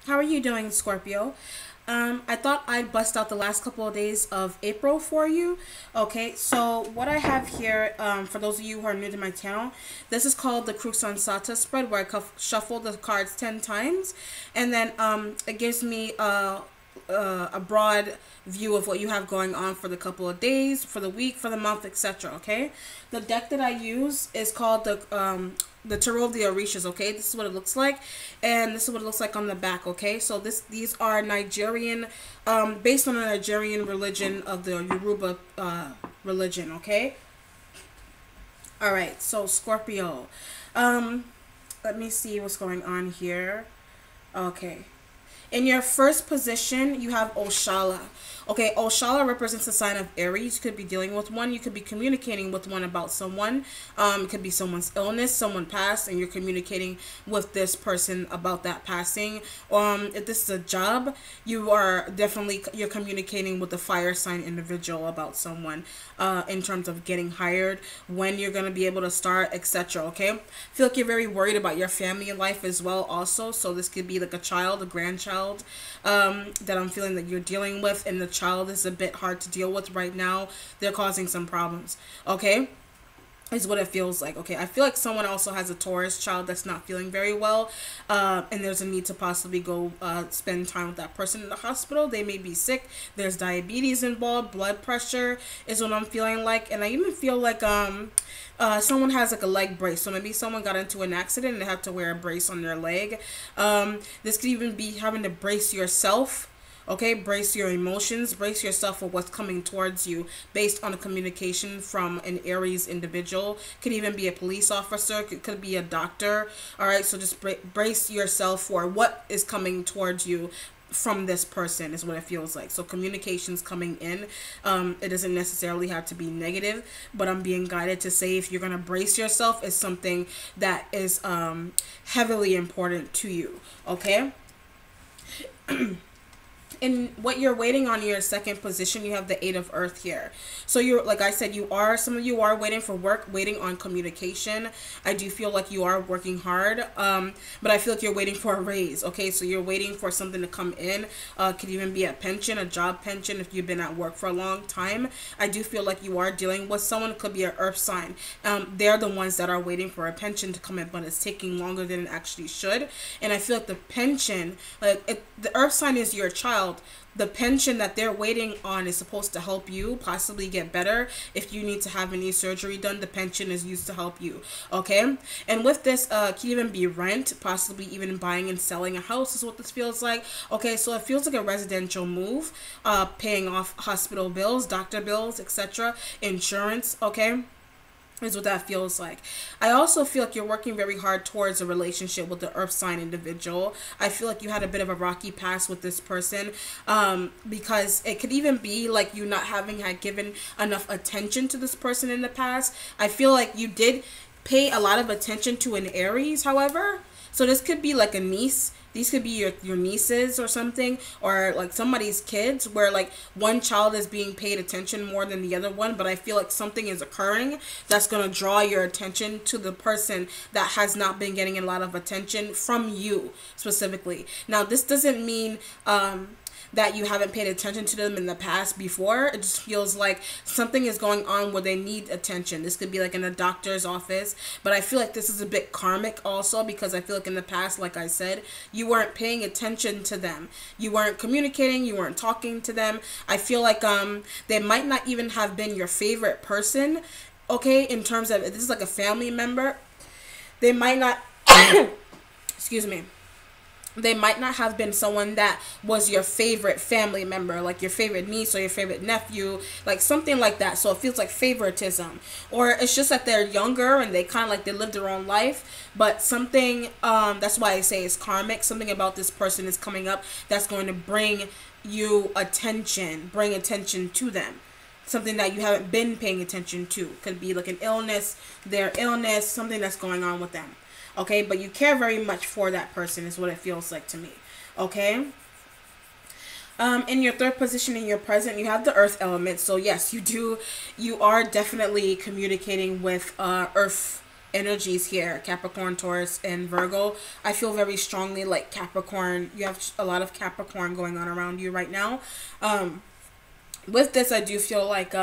How are you doing, Scorpio? I thought I'd bust out the last couple of days of April for you. Okay, so what I have here, for those of you who are new to my channel, this is called the Crux Ansata spread, where I shuffle the cards 10 times, and then it gives me a broad view of what you have going on for the couple of days, for the week, for the month, etc. Okay, the deck that I use is called the Tarot of the Orishas. Okay, this is what it looks like, and this is what it looks like on the back. Okay, so these are Nigerian, based on the Nigerian religion of the Yoruba religion. Okay, all right. So Scorpio, let me see what's going on here. Okay. In your first position, you have Oshala. Okay, Oshala represents the sign of Aries. You could be dealing with one. You could be communicating with one about someone. It could be someone's illness, someone passed, and you're communicating with this person about that passing. If this is a job, you're communicating with the fire sign individual about someone in terms of getting hired, when you're going to be able to start, etc. Okay, I feel like you're very worried about your family life as well also. So this could be like a child, a grandchild, that I'm feeling that you're dealing with, and the child is a bit hard to deal with right now. They're causing some problems. Okay, is what it feels like. Okay, I feel like someone also has a Taurus child that's not feeling very well, and there's a need to possibly go spend time with that person in the hospital. They may be sick. There's diabetes involved, blood pressure is what I'm feeling like, and I even feel like someone has like a leg brace. So maybe someone got into an accident and they have to wear a brace on their leg. This could even be having to brace yourself. Okay, brace your emotions, brace yourself for what's coming towards you based on a communication from an Aries individual. Could even be a police officer, could be a doctor. All right, so just brace yourself for what is coming towards you from this person is what it feels like. So communications coming in, it doesn't necessarily have to be negative, but I'm being guided to say if you're going to brace yourself, is something that is heavily important to you. Okay. In what you're waiting on your second position, you have the Eight of Earth here. So you're, like I said, some of you are waiting for work, waiting on communication. I do feel like you are working hard, but I feel like you're waiting for a raise. Okay, so you're waiting for something to come in. Could even be a pension, a job pension if you've been at work for a long time. I do feel like you are dealing with someone. It could be an earth sign. They're the ones that are waiting for a pension to come in, but it's taking longer than it actually should. And I feel like the pension, the earth sign is your child. The pension that they're waiting on is supposed to help you possibly get better. If you need to have any surgery done, the pension is used to help you. Okay, and with this, can even be rent, possibly even buying and selling a house is what this feels like. Okay, so it feels like a residential move, paying off hospital bills, doctor bills, etc., insurance. Okay, is what that feels like. I also feel like you're working very hard towards a relationship with the earth sign individual. I feel like you had a bit of a rocky past with this person, because it could even be like you not having had given enough attention to this person in the past. I feel like you did pay a lot of attention to an Aries, however. So this could be like a niece. These could be your nieces or something, or like somebody's kids, where like one child is being paid attention more than the other one. But I feel like something is occurring that's going to draw your attention to the person that has not been getting a lot of attention from you specifically. Now, this doesn't mean that you haven't paid attention to them in the past before. It just feels like something is going on where they need attention. This could be like in a doctor's office, but I feel like this is a bit karmic also, because I feel like in the past, like I said, you weren't paying attention to them. You weren't communicating, you weren't talking to them. I feel like they might not even have been your favorite person, okay, in terms of, if this is like a family member, they might not excuse me, they might not have been someone that was your favorite family member, like your favorite niece or your favorite nephew, like something like that. So it feels like favoritism, or it's just that they're younger and they kind of like they lived their own life, but something, that's why I say it's karmic. Something about this person is coming up that's going to bring you attention, bring attention to them. Something that you haven't been paying attention to. Could be like an illness, their illness, something that's going on with them. Okay, but you care very much for that person is what it feels like to me. Okay, in your third position in your present, you have the earth element. So yes, you are definitely communicating with earth energies here, Capricorn, Taurus, and Virgo. I feel very strongly like Capricorn. You have a lot of Capricorn going on around you right now. With this, I do feel like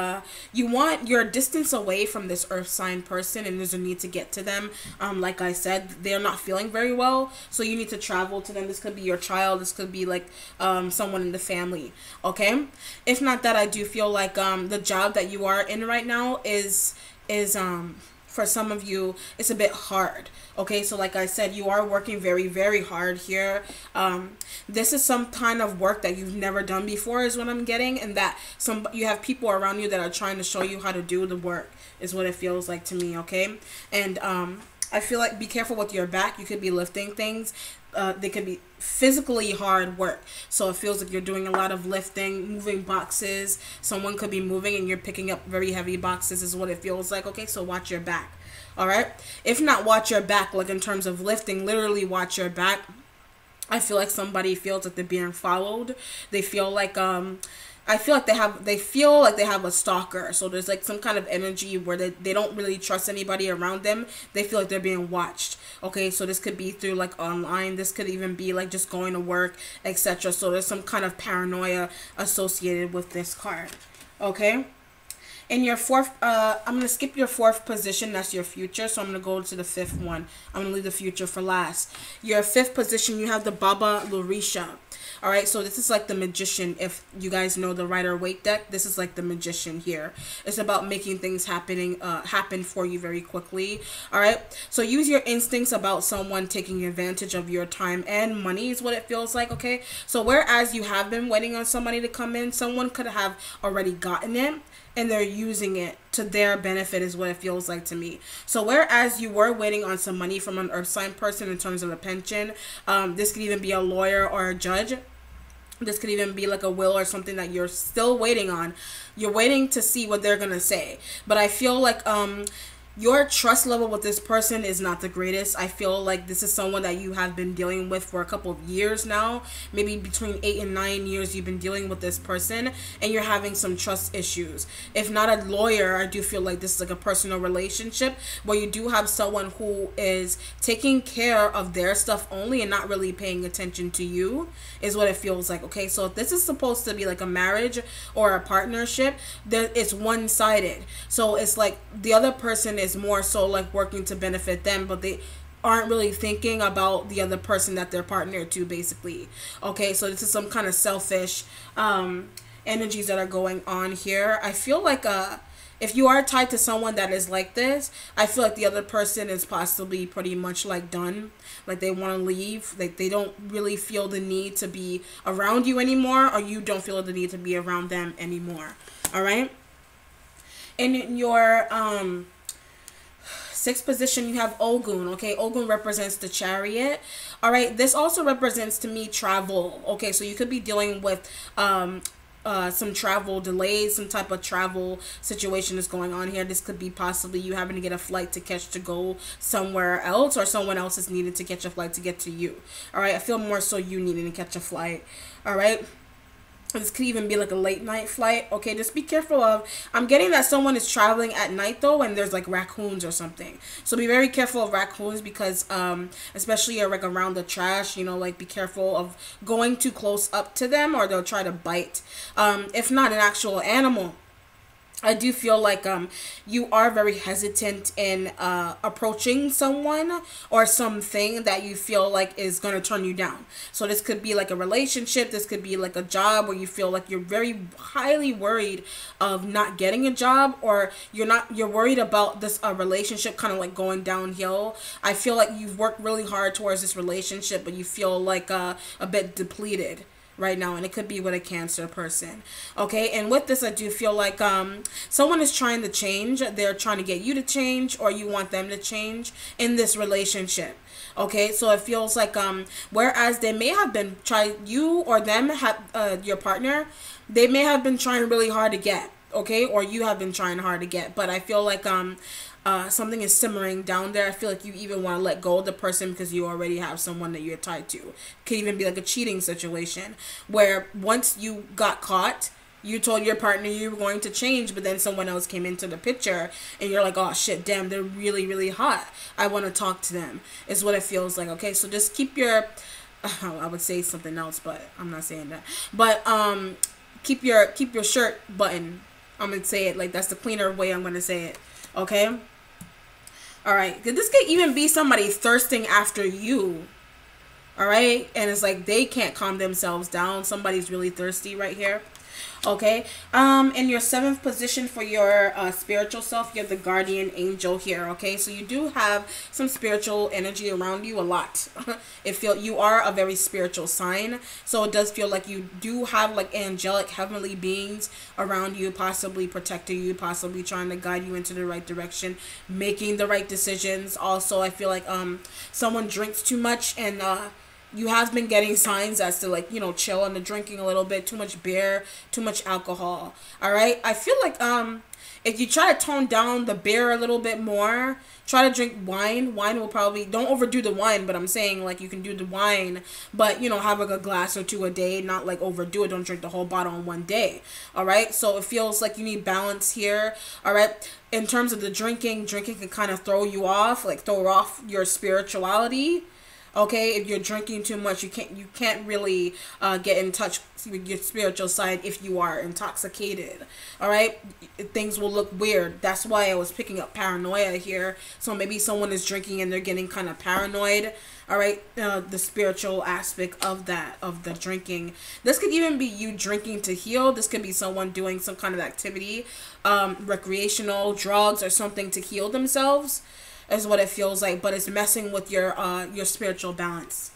you want your distance away from this earth sign person, and there's a need to get to them. Like I said, they're not feeling very well, so you need to travel to them. This could be your child. This could be like someone in the family. Okay, if not that, I do feel like the job that you are in right now is for some of you, it's a bit hard. Okay, so like I said, you are working very, very hard here. This is some kind of work that you've never done before is what I'm getting, and that you have people around you that are trying to show you how to do the work is what it feels like to me, okay? And I feel like be careful with your back. You could be lifting things. They could be physically hard work. So it feels like you're doing a lot of lifting, moving boxes. Someone could be moving and you're picking up very heavy boxes is what it feels like. Okay, so watch your back. All right. If not watch your back, like in terms of lifting, literally watch your back. I feel like somebody feels like they're being followed. They feel like I feel like they feel like they have a stalker. So there's like some kind of energy where they don't really trust anybody around them. They feel like they're being watched. Okay, so this could be through like online. This could even be like just going to work, etc. So there's some kind of paranoia associated with this card. Okay. In your fourth, I'm going to skip your fourth position. That's your future. So I'm going to go to the fifth one. I'm going to leave the future for last. Your fifth position, you have the Baba Lurisha. All right, so this is like the Magician. If you guys know the Rider-Waite deck, this is like the Magician here. It's about making things happen for you very quickly. All right, so use your instincts about someone taking advantage of your time and money is what it feels like, okay? So whereas you have been waiting on somebody to come in, someone could have already gotten it, and they're using it to their benefit is what it feels like to me. So whereas you were waiting on some money from an earth sign person in terms of a pension, this could even be a lawyer or a judge. This could even be like a will or something that you're still waiting on. You're waiting to see what they're going to say. But I feel like your trust level with this person is not the greatest. I feel like this is someone that you have been dealing with for a couple of years now. Maybe between 8 and 9 years you've been dealing with this person and you're having some trust issues. If not a lawyer, I do feel like this is like a personal relationship where you do have someone who is taking care of their stuff only and not really paying attention to you is what it feels like. Okay, so if this is supposed to be like a marriage or a partnership, it's one-sided. So it's like the other person is more so like working to benefit them, but they aren't really thinking about the other person that they're partnered to, basically. Okay, so this is some kind of selfish energies that are going on here. I feel like if you are tied to someone that is like this, I feel like the other person is possibly pretty much like done. Like they want to leave. Like they don't really feel the need to be around you anymore, or you don't feel the need to be around them anymore. All right. And in your sixth position, you have Ogun. Okay, Ogun represents the Chariot. All right, this also represents to me travel. Okay, so you could be dealing with some travel delays, some type of travel situation is going on here. This could be possibly you having to get a flight to catch to go somewhere else, or someone else is needed to catch a flight to get to you. All right, I feel more so you needing to catch a flight. All right. This could even be like a late night flight. Okay, just be careful of, I'm getting that someone is traveling at night though, and there's like raccoons or something. So be very careful of raccoons because especially like around the trash, you know, like be careful of going too close up to them or they'll try to bite. If not an actual animal, I do feel like you are very hesitant in approaching someone or something that you feel like is going to turn you down. So this could be like a relationship. This could be like a job where you feel like you're very highly worried of not getting a job, or you're worried about this relationship kind of like going downhill. I feel like you've worked really hard towards this relationship, but you feel like a bit depleted right now, and it could be with a Cancer person. Okay, and with this I do feel like someone is trying to change. They're trying to get you to change, or you want them to change in this relationship. Okay, so it feels like whereas they may have been you or them have your partner, they may have been trying really hard to get, okay, or you have been trying hard to get, but I feel like something is simmering down there. I feel like you even want to let go of the person because you already have someone that you're tied to. Could even be like a cheating situation where once you got caught, You told your partner you were going to change, but then someone else came into the picture and you're like, oh shit, damn, they're really, really hot. I want to talk to them, is what it feels like. Okay, so just keep your, I would say something else, but I'm not saying that. But keep your shirt button. I'm gonna say it like that's the cleaner way I'm gonna say it. Okay. All right. This could even be somebody thirsting after you. All right, and it's like they can't calm themselves down. Somebody's really thirsty right here. Okay, in your 7th position for your spiritual self, you have the guardian angel here. Okay, so you do have some spiritual energy around you, a lot. You are a very spiritual sign, so it does feel like you do have like angelic heavenly beings around you, possibly protecting you, possibly trying to guide you into the right direction, making the right decisions. Also, I feel like someone drinks too much, and you have been getting signs as to, like, you know, chill on the drinking a little bit, too much beer, too much alcohol. All right, I feel like if you try to tone down the beer a little bit more, try to drink wine. Wine will probably, don't overdo the wine, but I'm saying like you can do the wine, but you know, have like a glass or two a day, not like overdo it. Don't drink the whole bottle in one day. All right, so it feels like you need balance here. All right, in terms of the drinking can kind of throw you off, like throw off your spirituality. Okay, if you're drinking too much, you can't really get in touch with your spiritual side if you are intoxicated. All right, things will look weird. That's why I was picking up paranoia here. So maybe someone is drinking and they're getting kind of paranoid. All right, the spiritual aspect of that, of the drinking. This could even be you drinking to heal. This could be someone doing some kind of activity, recreational, drugs, or something to heal themselves, is what it feels like, but it's messing with your spiritual balance.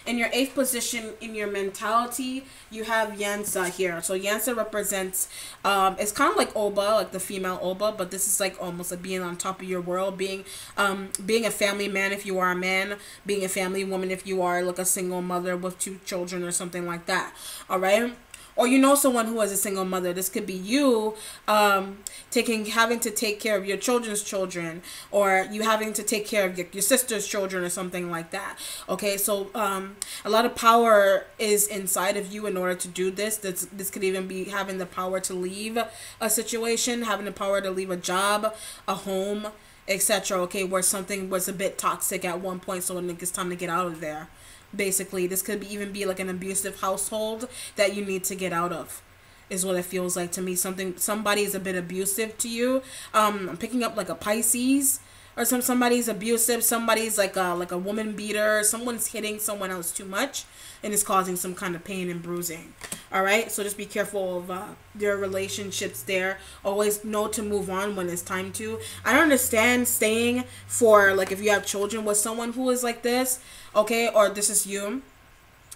In your 8th position in your mentality, you have Yansa here. So Yansa represents, it's kind of like Oba, like the female Oba, but this is like almost like being on top of your world, being a family man if you are a man, being a family woman if you are like a single mother with 2 children or something like that. All right. Or you know someone who is a single mother. This could be you having to take care of your children's children, or you having to take care of your sister's children or something like that. Okay, so a lot of power is inside of you in order to do this. This could even be having the power to leave a situation, having the power to leave a job, a home, etc. Okay, where something was a bit toxic at one point, so when it's time to get out of there. Basically, this could even be like an abusive household that you need to get out of, is what it feels like to me. Somebody is a bit abusive to you. I'm picking up like a Pisces, or somebody's abusive. Somebody's like a woman beater. Someone's hitting someone else too much and is causing some kind of pain and bruising. All right, so just be careful of your relationships there. Always know to move on when it's time to. I don't understand staying for, like, if you have children with someone who is like this, okay, or this is you.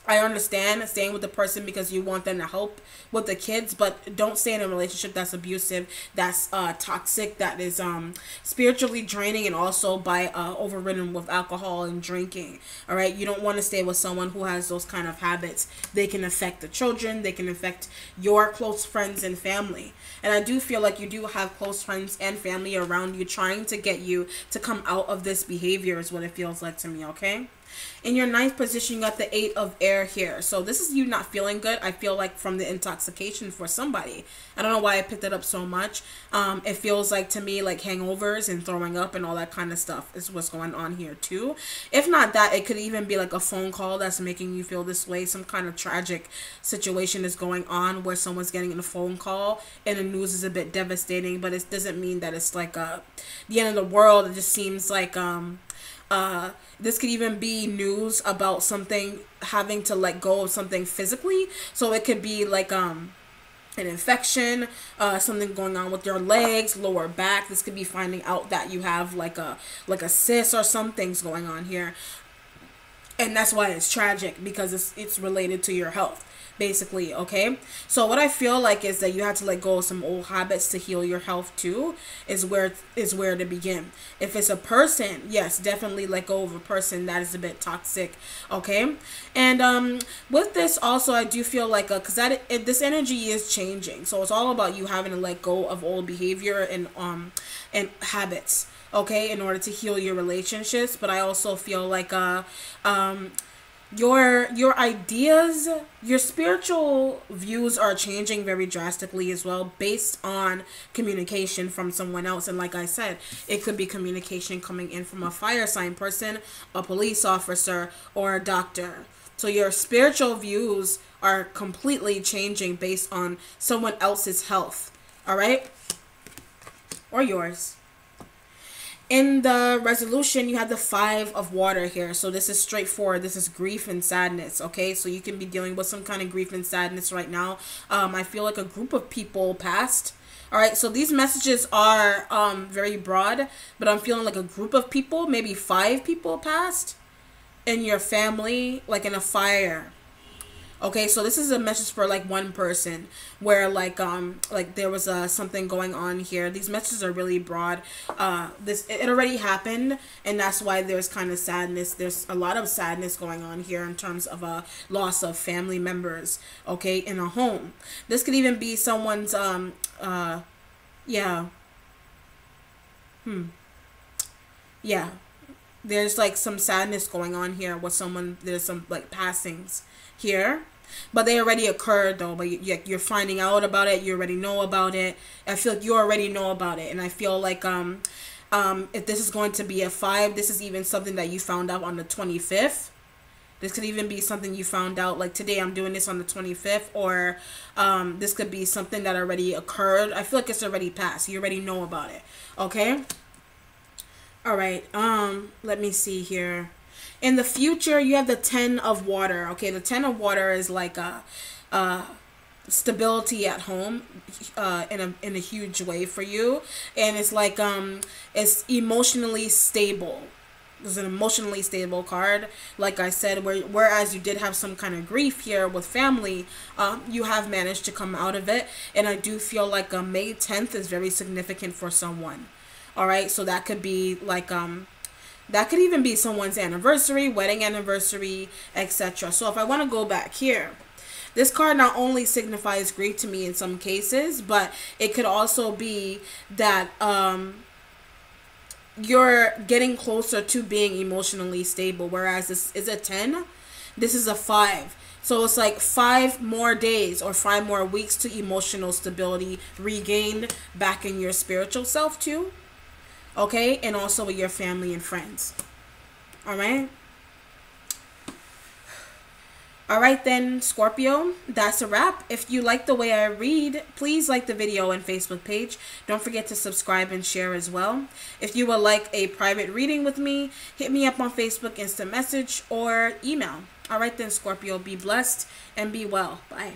I understand staying with the person because you want them to help with the kids, but don't stay in a relationship that's abusive, that's toxic, that is spiritually draining, and also by overridden with alcohol and drinking. All right, you don't want to stay with someone who has those kind of habits. They can affect the children, they can affect your close friends and family. And I do feel like you do have close friends and family around you trying to get you to come out of this behavior, is what it feels like to me. Okay. In your 9th position, you got the 8 of air here. So this is you not feeling good. I feel like from the intoxication for somebody. I don't know why I picked it up so much. It feels like to me like hangovers and throwing up and all that kind of stuff is what's going on here too. If not that, it could even be like a phone call that's making you feel this way. Some kind of tragic situation is going on where someone's getting a phone call and the news is a bit devastating, but it doesn't mean that it's like the end of the world. It just seems like this could even be news about something, having to let go of something physically. So it could be like an infection, something going on with your legs, lower back. This could be finding out that you have like a cyst or something's going on here, and that's why it's tragic, because it's related to your health, basically. Okay, so what I feel like is that you have to let go of some old habits to heal your health too, is where to begin. If it's a person, yes, definitely let go of a person that is a bit toxic. Okay, and with this also, I do feel like because this energy is changing, so it's all about you having to let go of old behavior and habits, okay, in order to heal your relationships. But I also feel like your ideas, your spiritual views are changing very drastically as well, based on communication from someone else. And like I said, it could be communication coming in from a fire sign person, a police officer, or a doctor. So your spiritual views are completely changing based on someone else's health. All right, or yours. In the resolution, you have the 5 of water here. So this is straightforward. This is grief and sadness, okay? So you can be dealing with some kind of grief and sadness right now. I feel like a group of people passed. All right, so these messages are very broad, but I'm feeling like a group of people, maybe 5 people passed in your family, like in a fire. Okay, so this is a message for like one person, where like there was something going on here. These messages are really broad. It already happened, and that's why there's kind of sadness. There's a lot of sadness going on here in terms of a loss of family members, okay, in a home. This could even be someone's yeah. Yeah. There's like some sadness going on here with someone. There's some like passings here, but they already occurred though. But you're finding out about it. You already know about it. I feel like you already know about it, and I feel like if this is going to be a 5, this is even something that you found out on the 25th. This could even be something you found out like today. I'm doing this on the 25th, or this could be something that already occurred. I feel like it's already passed. You already know about it. Okay. All right. Let me see here. In the future, you have the 10 of water. Okay, the 10 of water is like stability at home, in a huge way for you, and it's like it's emotionally stable. It's an emotionally stable card, like I said. Whereas you did have some kind of grief here with family, you have managed to come out of it, and I do feel like May 10th is very significant for someone. All right, so that could be like that could even be someone's anniversary, wedding anniversary, etc. So if I want to go back here, this card not only signifies grief to me in some cases, but it could also be that you're getting closer to being emotionally stable. Whereas this is a 10, this is a 5. So it's like 5 more days or 5 more weeks to emotional stability regained back in your spiritual self too. Okay, and also with your family and friends. All right. All right then, Scorpio, that's a wrap. If you like the way I read, please like the video and Facebook page. Don't forget to subscribe and share as well. If you would like a private reading with me, hit me up on Facebook, instant message, or email. All right then, Scorpio, be blessed and be well. Bye.